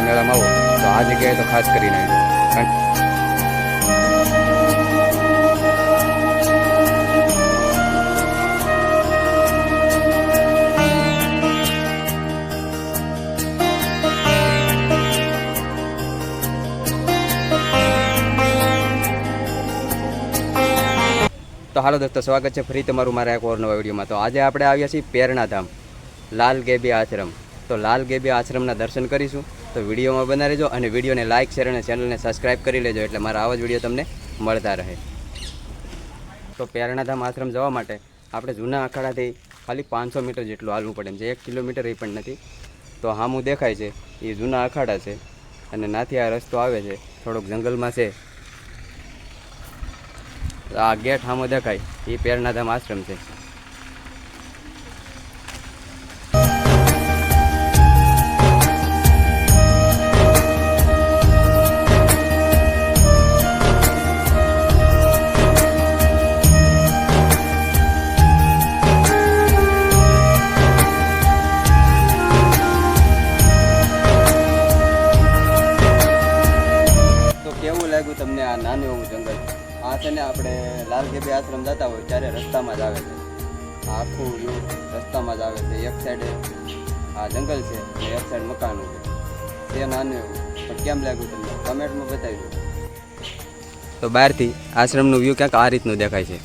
મેળામાં આવો તો આ જગ્યાએ તો ખાસ કરીને આવજો. તો હાલો દોસ્તો, સ્વાગત છે ફરી તમારું મારા એક ઓર નવા વિડીયોમાં. તો આજે આપણે આવ્યા છીએ પેરણાધામ લાલ ગેબી આશ્રમ. તો લાલ ગેબી આશ્રમના દર્શન કરીશું. તો વિડીયોમાં બના રહેજો અને વિડીયોને લાઇક શેર અને ચેનલને સબસ્ક્રાઈબ કરી લેજો, એટલે મારા આવા જ વિડીયો તમને મળતા રહે. તો પેરણાધામ આશ્રમ જવા માટે આપણે જૂના અખાડાથી ખાલી 500 મીટર જેટલું હાલવું પડે, જે 1 કિલોમીટર એ પણ નથી. તો હામું દેખાય છે એ જૂના અખાડા છે અને નાથી આ રસ્તો આવે છે, થોડોક જંગલમાં છે. આ ગેટ સામો દેખાય એ પેરણાધામ આશ્રમ છે. તો કેવું લાગ્યું તમને આ નાનું એવું જંગલ? આ છે ને, આપણે લાલ ગેબી આશ્રમ જતા હોય ત્યારે રસ્તામાં જ આવે છે. આ આખું વ્યૂ રસ્તામાં જ આવે છે. એક સાઈડે આ જંગલ છે અને એક સાઈડ મકાનો છે. તે નાનું એવું પણ કેમ લાગ્યું તમને કમેન્ટમાં બતાવી દો. તો બહારથી આશ્રમનું વ્યૂ ક્યાંક આ રીતનું દેખાય છે.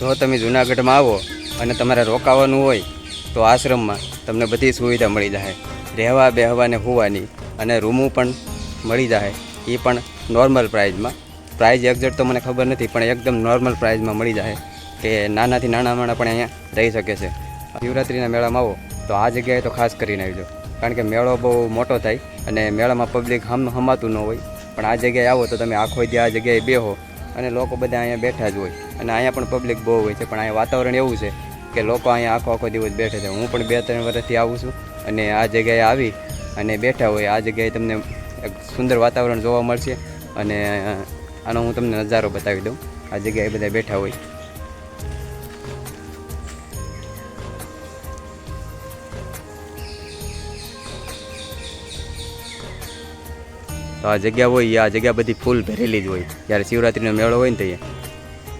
જો તમે જૂનાગઢમાં આવો અને તમારે રોકાવાનું હોય તો આશ્રમમાં તમને બધી સુવિધા મળી જાય. રહેવા બેહવાને હોવાની અને રૂમો પણ મળી જાય, એ પણ નોર્મલ પ્રાઇઝમાં. પ્રાઇઝ એક્ઝેક્ટ તો મને ખબર નથી, પણ એકદમ નોર્મલ પ્રાઇઝમાં મળી જાય કે નાનાથી નાના માણસ પણ અહીંયા રહી શકે છે. શિવરાત્રિના મેળામાં આવો તો આ જગ્યાએ તો ખાસ કરીને આવજો, કારણ કે મેળો બહુ મોટો થાય અને મેળામાં પબ્લિક હમાતું ન હોય. પણ આ જગ્યાએ આવો તો તમે આખો દી આ જગ્યાએ બેહો અને લોકો બધા અહીંયા બેઠા જ હોય અને અહીંયા પણ પબ્લિક બહુ હોય છે. પણ અહીંયા વાતાવરણ એવું છે કે લોકો અહીંયા આખો દિવસ બેઠે છે. હું પણ 2-3 વર્ષથી આવું છું અને આ જગ્યાએ આવી અને બેઠા હોય. આ જગ્યાએ તમને એક સુંદર વાતાવરણ જોવા મળશે અને આનો હું તમને નજારો બતાવી દઉં. આ જગ્યાએ બધા બેઠા હોય. તો આ જગ્યા હોય એ આ જગ્યા બધી ફૂલ ભરેલી જ હોય. જ્યારે શિવરાત્રિનો મેળો હોય ને તો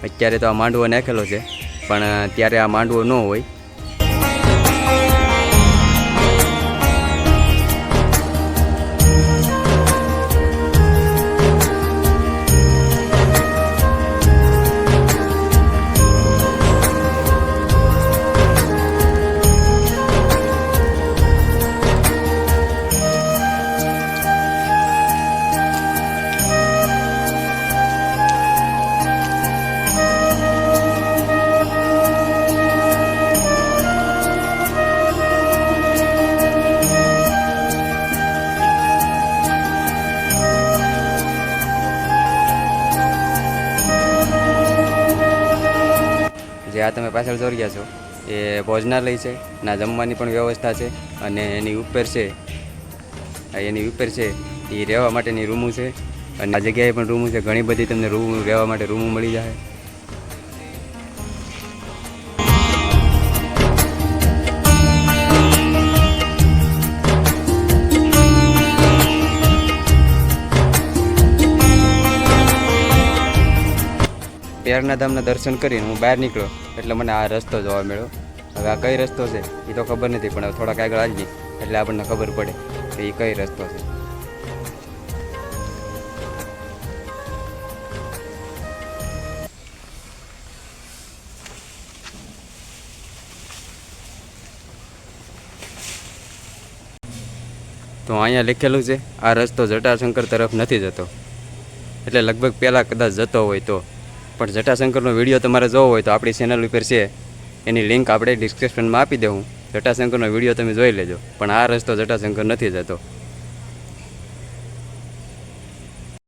અત્યારે તો આ માંડવો નાખેલો છે, પણ ત્યારે આ માંડવો ન હોય. જે આ તમે પાછળ જોઈ રહ્યા છો એ ભોજનાલય છે, ના જમવાની પણ વ્યવસ્થા છે, અને એની ઉપર છે એ રહેવા માટેની રૂમો છે, અને આ જગ્યાએ પણ રૂમો છે. ઘણી બધી તમને રૂમ રહેવા માટે રૂમો મળી જાય. પેરના ધામના દર્શન કરીને હું બહાર નીકળ્યો એટલે મને આ રસ્તો જોવા મળ્યો. હવે આ કઈ રસ્તો છે એ તો ખબર નથી, પણ હવે થોડાક આગળ આવીએ એટલે આપણને ખબર પડે કે એ કઈ રસ્તો છે. તો અહીંયા લખેલું છે આ રસ્તો જટાશંકર તરફ નથી જતો, એટલે લગભગ પહેલાં કદાચ જતો હોય તો. પણ જટાશંકરનો વિડીયો તમારે જોવો હોય તો આપણી ચેનલ ઉપર છે, એની લિંક આપણે ડિસ્ક્રિપ્શનમાં આપી દઉં. જટાશંકરનો વિડીયો તમે જોઈ લેજો. પણ આ રસ્તો જટાશંકર નથી જતો.